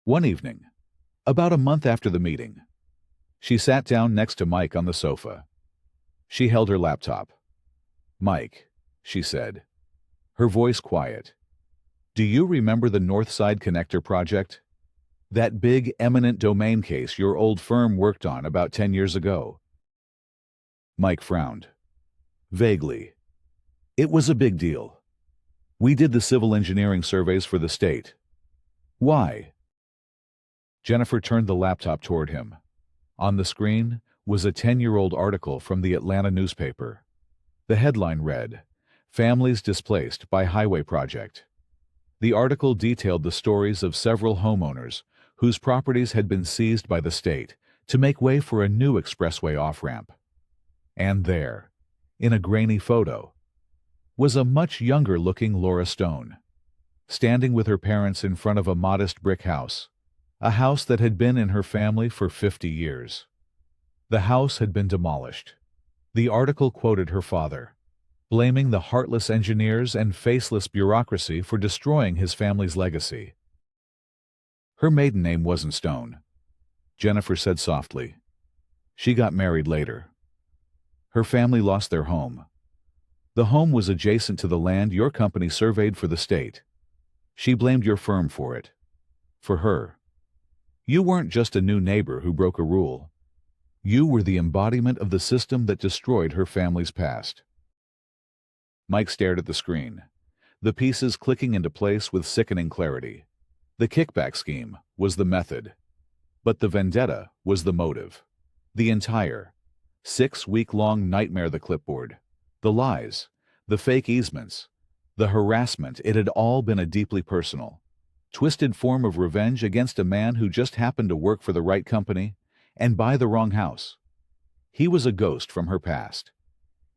One evening, about a month after the meeting, she sat down next to Mike on the sofa. She held her laptop. "Mike," she said, her voice quiet, "do you remember the Northside Connector project? That big eminent domain case your old firm worked on about 10 years ago?" Mike frowned. "Vaguely. It was a big deal. We did the civil engineering surveys for the state." "Why?" Jennifer turned the laptop toward him. On the screen was a 10-year-old article from the Atlanta newspaper. The headline read, "Families Displaced by Highway Project." The article detailed the stories of several homeowners whose properties had been seized by the state to make way for a new expressway off-ramp. And there, in a grainy photo, was a much younger-looking Laura Stone, standing with her parents in front of a modest brick house, a house that had been in her family for 50 years. The house had been demolished. The article quoted her father, blaming the heartless engineers and faceless bureaucracy for destroying his family's legacy. Her maiden name wasn't Stone, Jennifer said softly. She got married later. Her family lost their home. The home was adjacent to the land your company surveyed for the state. She blamed your firm for it. For her. You weren't just a new neighbor who broke a rule. You were the embodiment of the system that destroyed her family's past. Mike stared at the screen, the pieces clicking into place with sickening clarity. The kickback scheme was the method, but the vendetta was the motive. The entire, 6-week-long nightmare, the clipboard, The lies, the fake easements, the harassment, it had all been a deeply personal, twisted form of revenge against a man who just happened to work for the right company and buy the wrong house. He was a ghost from her past,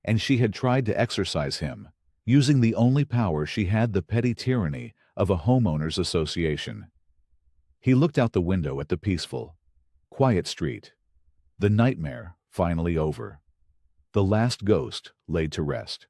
and she had tried to exorcise him, using the only power she had, the petty tyranny of a homeowners association. He looked out the window at the peaceful, quiet street. The nightmare finally over. The last ghost laid to rest.